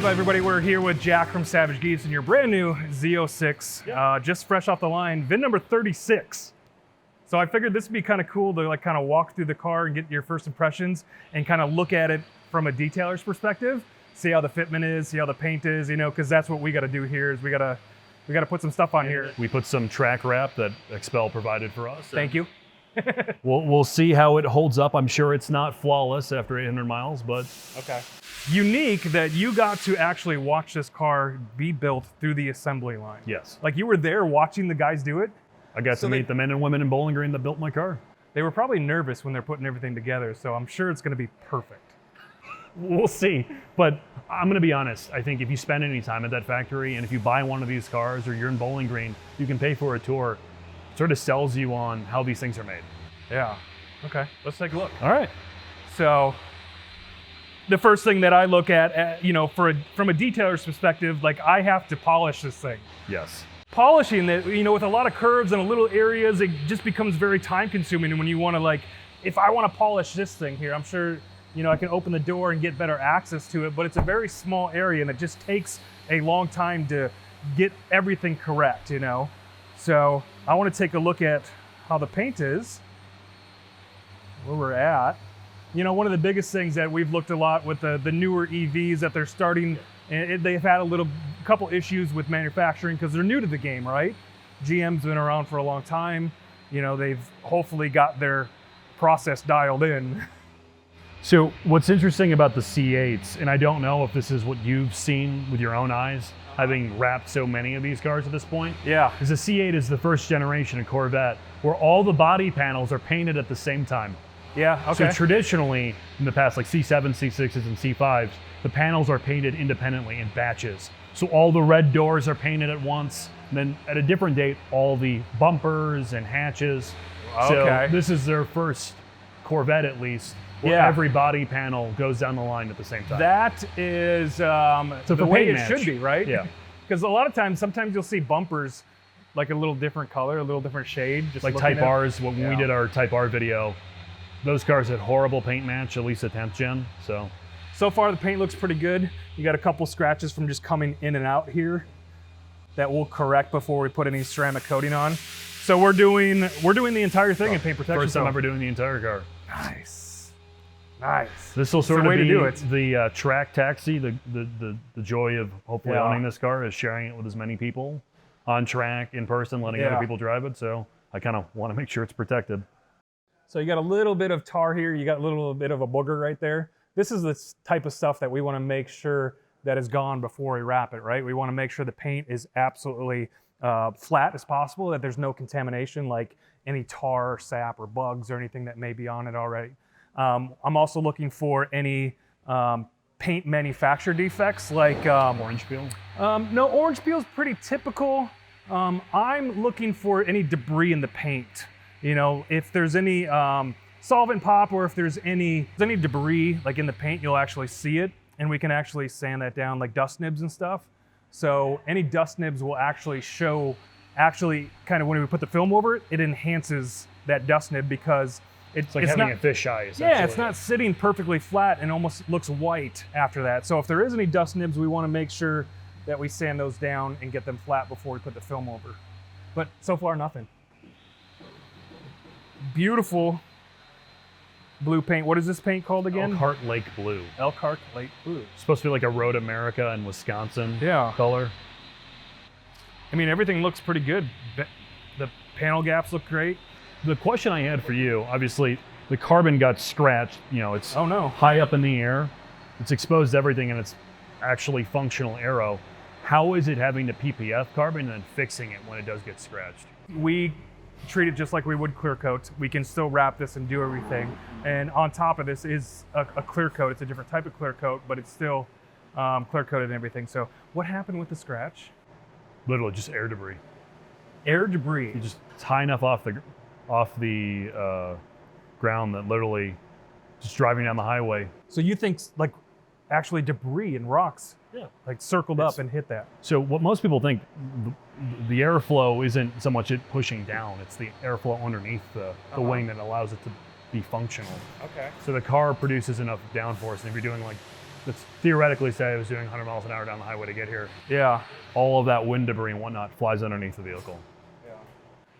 everybody? We're here with Jack from SavageGeese and your brand new ZO6, just fresh off the line, VIN number 36. So I figured this would be kind of cool to like kind of walk through the car and get your first impressions and kind of look at it from a detailer's perspective, see how the fitment is, see how the paint is, you know, because that's what we got to do here is we got to put some stuff on here. We put some track wrap that Expel provided for us. Thank you. We'll see how it holds up. I'm sure it's not flawless after 800 miles, but okay. Unique that you got to actually watch this car be built through the assembly line. yes. Like you were there watching the guys do it. I got to meet the men and women in Bowling Green that built my car. They were probably nervous when they're putting everything together, so I'm sure it's going to be perfect. We'll see. But I'm going to be honest. I think if you spend any time at that factory and if you buy one of these cars or you're in Bowling Green, you can pay for a tour. It sort of sells you on how these things are made. Yeah. Okay. Let's take a look. All right. So the first thing that I look at, you know, from a detailer's perspective, like I have to polish this thing. Yes. Polishing it, you know, with a lot of curves and little areas, it just becomes very time consuming. And when you want to like, if I want to polish this thing here, I'm sure, you know, I can open the door and get better access to it, but it's a very small area and it just takes a long time to get everything correct, you know? So I want to take a look at how the paint is, where we're at. You know, one of the biggest things that we've looked a lot with the newer EVs that they're starting, and they've had a couple issues with manufacturing because they're new to the game, right? GM's been around for a long time. You know, they've hopefully got their process dialed in. So what's interesting about the C8s, and I don't know if this is what you've seen with your own eyes, having wrapped so many of these cars at this point. Yeah. Because the C8 is the first generation of Corvette where all the body panels are painted at the same time. Yeah, okay. So traditionally, in the past, like C7, C6s, and C5s, the panels are painted independently in batches. So all the red doors are painted at once, and then at a different date, all the bumpers and hatches. Okay. So this is their first Corvette, at least, where every body panel goes down the line at the same time. That is the way it should be, right? Yeah. Because a lot of times, sometimes you'll see bumpers like a little different color, a little different shade. Just like Type R's, when we did our Type R video, those cars had horrible paint match, at least the 10th gen, So far the paint looks pretty good. You got a couple scratches from just coming in and out here that we'll correct before we put any ceramic coating on. So we're doing the entire thing in paint protection. First time ever doing the entire car. Nice. Nice. This will sort of be do it. the track taxi, the joy of hopefully owning this car is sharing it with as many people on track, in person, letting other people drive it. So I kind of want to make sure it's protected. So you got a little bit of tar here, you got a little bit of a booger right there. This is the type of stuff that we want to make sure that is gone before we wrap it, right? We want to make sure the paint is absolutely flat as possible, that there's no contamination like any tar or sap or bugs or anything that may be on it already. I'm also looking for any paint manufacturer defects like orange peel? No, orange peel is pretty typical. I'm looking for any debris in the paint. You know, if there's any solvent pop or if there's any debris like in the paint, you'll actually see it, and we can actually sand that down like dust nibs and stuff. So any dust nibs will actually show, kind of when we put the film over it, it enhances that dust nib because it's like having a fisheye, essentially. Yeah, it's not sitting perfectly flat and almost looks white after that. So if there is any dust nibs, we want to make sure that we sand those down and get them flat before we put the film over. But so far, nothing. Beautiful blue paint. What is this paint called again? Elkhart Lake Blue. Elkhart Lake Blue. It's supposed to be like a Road America in Wisconsin color. I mean, everything looks pretty good. The panel gaps look great. The question I had for you, obviously, the carbon got scratched. You know, it's high up in the air. It's exposed to everything, and it's actually functional aero. How is it having to PPF carbon and then fixing it when it does get scratched? We treat it just like we would clear coat. We can still wrap this and do everything. And on top of this is a clear coat. It's a different type of clear coat, but it's still clear coated and everything. So what happened with the scratch? Literally just air debris. Air debris. It's high enough off the ground that literally just driving down the highway. So you think like actually debris and rocks like circled up and hit that? So what most people think, the airflow isn't so much it pushing down, it's the airflow underneath the wing that allows it to be functional. Okay. So the car produces enough downforce, and if you're doing like let's theoretically say I was doing 100 miles an hour down the highway to get here. Yeah. All of that wind debris and whatnot flies underneath the vehicle. Yeah.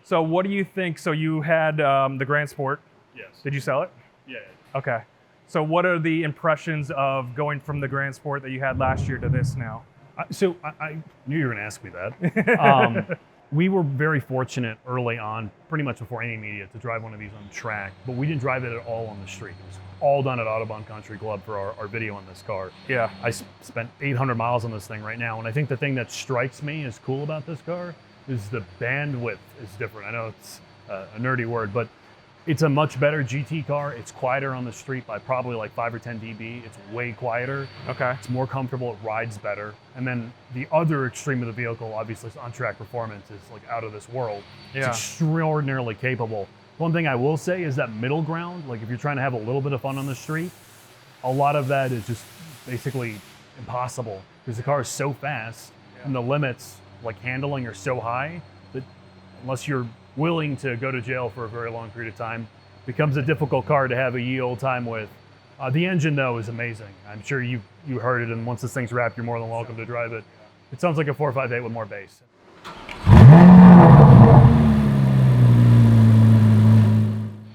So what do you think? So you had the Grand Sport. Yes. Did you sell it? Yeah. Okay. So what are the impressions of going from the Grand Sport that you had last year to this now? I knew you were going to ask me that. We were very fortunate early on, pretty much before any media, to drive one of these on track, but we didn't drive it at all on the street. It was all done at Autobahn Country Club for our video on this car. Yeah. I spent 800 miles on this thing right now, and I think the thing that strikes me as cool about this car is the bandwidth is different. I know it's a nerdy word, but it's a much better GT car. It's quieter on the street by probably like 5 or 10 dB. It's way quieter. Okay. It's more comfortable. It rides better. And then the other extreme of the vehicle, obviously, is on-track performance is like out of this world. Yeah. It's extraordinarily capable. One thing I will say is that middle ground, like if you're trying to have a little bit of fun on the street, a lot of that is just basically impossible because the car is so fast and the limits, like handling, are so high that unless you're willing to go to jail for a very long period of time, becomes a difficult car to have a ye old time with. The engine, though, is amazing. I'm sure you heard it, and once this thing's wrapped, you're more than welcome to drive it. It sounds like a 458 with more bass.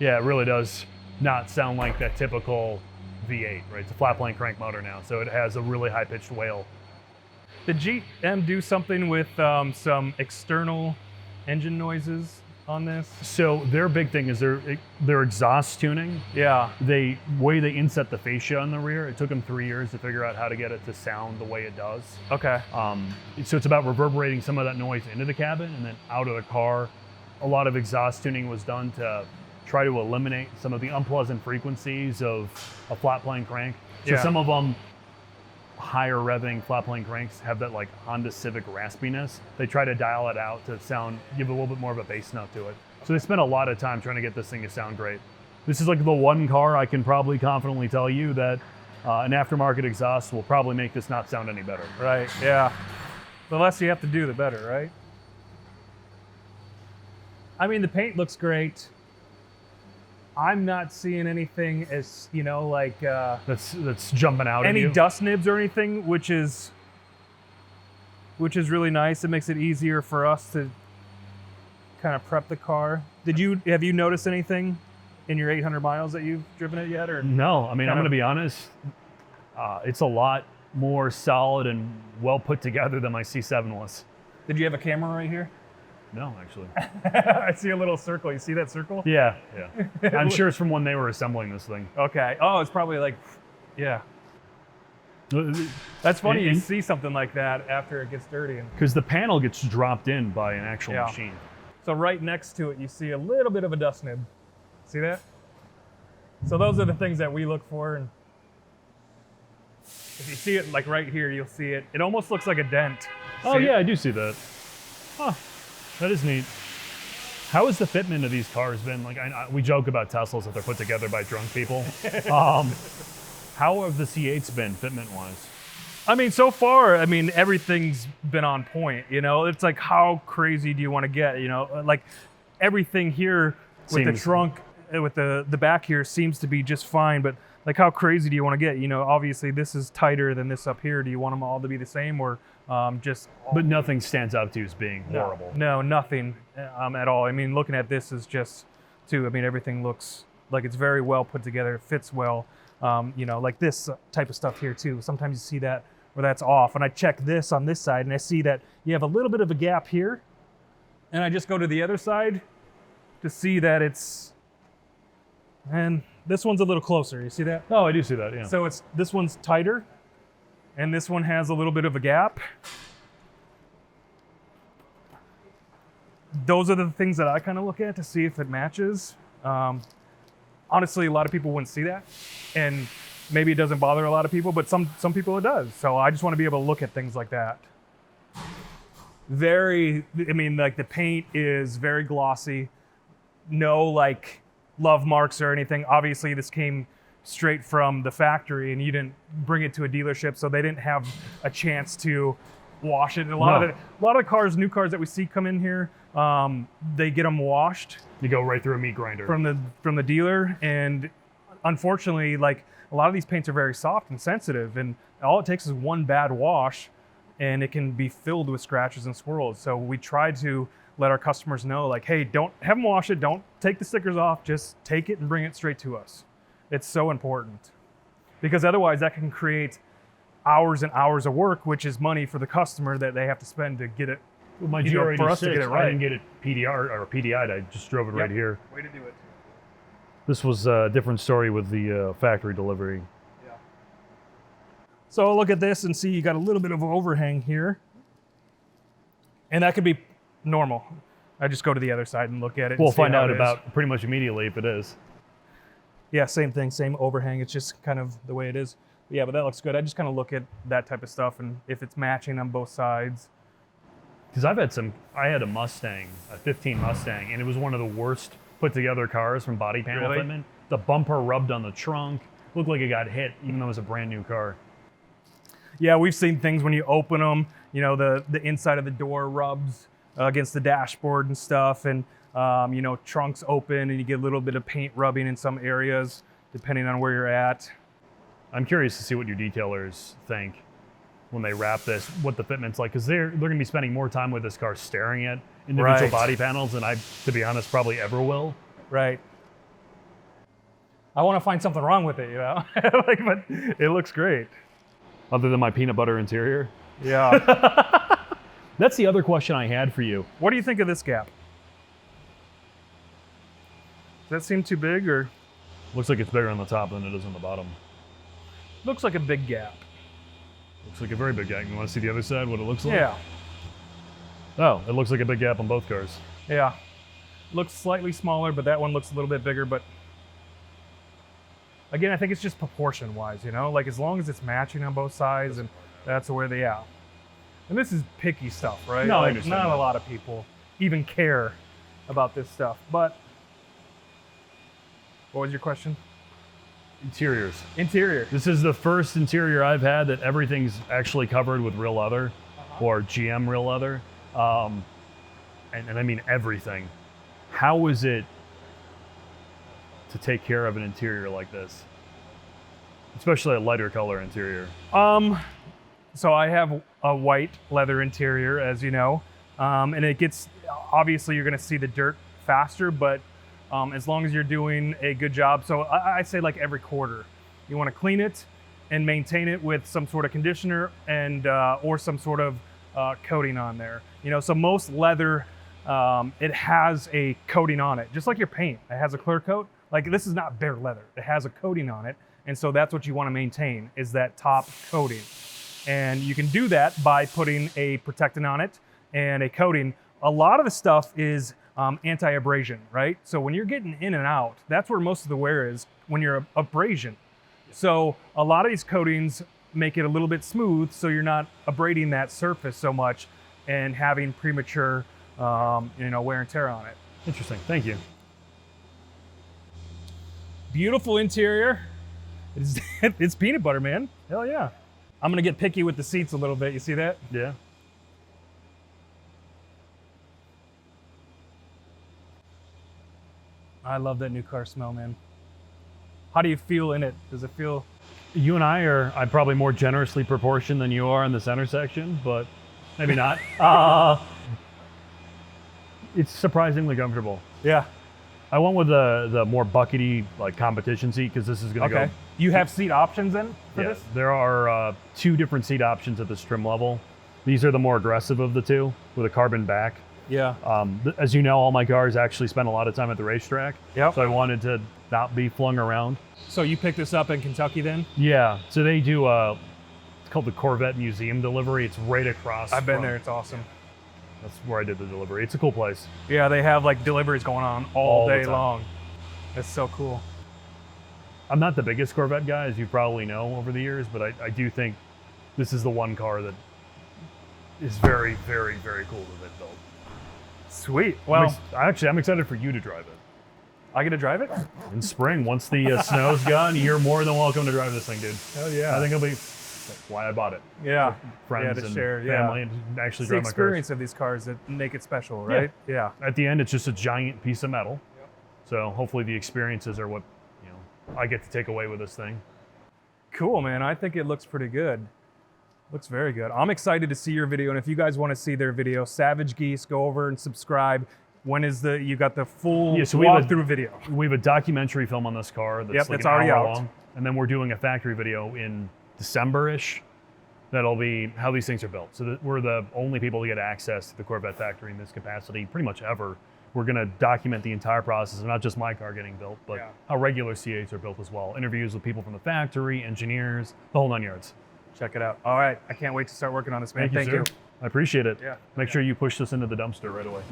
Yeah, it really does not sound like that typical V8, right? It's a flat plane crank motor now, so it has a really high-pitched wail. Did GM do something with some external engine noises on this? So their big thing is their exhaust tuning. Yeah. The way they inset the fascia on the rear, it took them 3 years to figure out how to get it to sound the way it does. Okay. So it's about reverberating some of that noise into the cabin and then out of the car. A lot of exhaust tuning was done to try to eliminate some of the unpleasant frequencies of a flat plane crank. So some of them, higher revving flat plane cranks, have that like Honda Civic raspiness. They try to dial it out to sound, give a little bit more of a bass note to it. So they spent a lot of time trying to get this thing to sound great. This is like the one car I can probably confidently tell you that an aftermarket exhaust will probably make this not sound any better. Right, yeah. The less you have to do, the better, right? I mean, the paint looks great. I'm not seeing anything as, you know, like that's jumping out at you. Any dust nibs or anything, which is really nice. It makes it easier for us to kind of prep the car. Have you noticed anything in your 800 miles that you've driven it yet, or no? I mean, I'm going to be honest. It's a lot more solid and well put together than my C7 was. Did you have a camera right here? No, actually. I see a little circle. You see that circle? Yeah. I'm sure it's from when they were assembling this thing. Okay. Oh, it's probably like, yeah. That's funny. You see something like that after it gets dirty. Because the panel gets dropped in by an actual machine. So right next to it, you see a little bit of a dust nib. See that? So those are the things that we look for. And if you see it like right here, you'll see it. It almost looks like a dent. Oh yeah, I do see that. Huh. That is neat. How has the fitment of these cars been? Like, we joke about Teslas that they're put together by drunk people. How have the C8s been fitment-wise? I mean, so far, I mean, everything's been on point. You know, it's like, how crazy do you want to get? You know, like everything here with the trunk, with the back here seems to be just fine. But like, how crazy do you want to get? You know, obviously this is tighter than this up here. Do you want them all to be the same, or just? But nothing stands out to you as being horrible. No, nothing at all. I mean, looking at this is just, I mean, everything looks like it's very well put together. It fits well. You know, like this type of stuff here too. Sometimes you see that where that's off, and I check this on this side, and I see that you have a little bit of a gap here, and I just go to the other side to see that it's, and this one's a little closer. You see that? Oh, I do see that. Yeah. So this one's tighter, and this one has a little bit of a gap. Those are the things that I kind of look at to see if it matches. Honestly, a lot of people wouldn't see that, and maybe it doesn't bother a lot of people, but some people it does. So I just want to be able to look at things like that. I mean, like the paint is very glossy. No like love marks or anything. Obviously, this came straight from the factory, and you didn't bring it to a dealership, so they didn't have a chance to wash it. A lot of cars, new cars that we see come in here, they get them washed. You go right through a meat grinder from the dealer, and unfortunately, like a lot of these paints are very soft and sensitive, and all it takes is one bad wash and it can be filled with scratches and swirls. So we try to let our customers know, like, hey, don't have them wash it, don't take the stickers off, just take it and bring it straight to us. It's so important, because otherwise that can create hours and hours of work, which is money for the customer that they have to spend to get it. Well, my GR86, for us to get it right. I didn't get it PDR or PDI'd, I just drove it right here. Way to do it. This was a different story with the factory delivery. Yeah. So I'll look at this and see you got a little bit of overhang here. And that could be normal. I just go to the other side and look at it. We'll find out about pretty much immediately if it is. Yeah, same thing, same overhang. It's just kind of the way it is. But yeah, but that looks good. I just kind of look at that type of stuff and if it's matching on both sides. Because I had a Mustang, a 15 Mustang, and it was one of the worst put together cars from body panel Fitment. The bumper rubbed on the trunk, looked like it got hit, even though it was a brand new car. Yeah, we've seen things when you open them, you know, the inside of the door rubs against the dashboard and stuff, and you know, trunks open and you get a little bit of paint rubbing in some areas, depending on where you're at. I'm curious to see what your detailers think when they wrap this, what the fitment's like, because they're going to be spending more time with this car staring at individual body panels than I, to be honest, probably ever will. Right. I want to find something wrong with it, you know, but it looks great. Other than my peanut butter interior? Yeah. That's the other question I had for you. What do you think of this gap? Does that seem too big, or? Looks like it's bigger on the top than it is on the bottom. Looks like a big gap. Looks like a very big gap. You want to see the other side, what it looks like? Yeah. Oh, it looks like a big gap on both cars. Yeah. Looks slightly smaller, but that one looks a little bit bigger. But again, I think it's just proportion-wise, you know? Like, as long as it's matching on both sides, and that's where they are. And this is picky stuff, right? No, like, I understand not that. a lot of people even care about this stuff. But what was your question? Interiors. Interior. This is the first interior I've had that everything's actually covered with real leather or GM real leather. And I mean everything. How is it to take care of an interior like this? Especially a lighter color interior. So I have a white leather interior, as you know, and it gets, obviously you're gonna see the dirt faster, but as long as you're doing a good job. So I say like every quarter, you wanna clean it and maintain it with some sort of conditioner and or some sort of coating on there. You know, so most leather, it has a coating on it, just like your paint. It has a clear coat. Like, this is not bare leather. It has a coating on it. And so that's what you wanna maintain, is that top coating. And you can do that by putting a protectant on it and a coating. A lot of the stuff is anti-abrasion, right? So when you're getting in and out, that's where most of the wear is, when you're abrasion. So a lot of these coatings make it a little bit smooth, so you're not abrading that surface so much and having premature you know, wear and tear on it. Interesting, thank you. Beautiful interior. It's peanut butter, man. Hell yeah. I'm gonna get picky with the seats a little bit. You see that? Yeah. I love that new car smell, man. How do you feel in it? Does it feel? You and I'm probably more generously proportioned than you are in the center section, but maybe not. It's surprisingly comfortable. Yeah. I went with the more buckety, like, competition seat, because this is gonna go. You have seat options then for this? There are 2 different seat options at this trim level. These are the more aggressive of the 2, with a carbon back. Yeah. As you know, all my cars actually spend a lot of time at the racetrack. Yep. So I wanted to not be flung around. So you picked this up in Kentucky then? Yeah. So they do it's called the Corvette Museum delivery. It's right across. I've been there. It's awesome. That's where I did the delivery. It's a cool place. Yeah, they have like deliveries going on all day the time. long. That's so cool. I'm not the biggest Corvette guy, as you probably know over the years, but I do think this is the one car that is very, very, very cool that they've built. Sweet. Well, I'm excited for you to drive it. I get to drive it? In spring, once the snow's gone, you're more than welcome to drive this thing, dude. Hell yeah. I think it'll be why I bought it. Yeah. Friends to and share, family and actually it's the drive my cars. experience of these cars that make it special, right? Yeah. At the end, it's just a giant piece of metal. Yep. So hopefully the experiences are what I get to take away with this thing. Cool, man. I think it looks pretty good. Looks very good. I'm excited to see your video, and if you guys want to see their video, SavageGeese, go over and subscribe. When is you got the full walkthrough video? We have a documentary film on this car that's like that's already out. Long, and then we're doing a factory video in December-ish. That'll be how these things are built. So we're the only people to get access to the Corvette factory in this capacity, pretty much ever. We're gonna document the entire process, and not just my car getting built, but how regular C8s are built as well. Interviews with people from the factory, engineers, the whole 9 yards. Check it out. All right, I can't wait to start working on this, man. Thank you. I appreciate it. Yeah. Make sure you push this into the dumpster right away.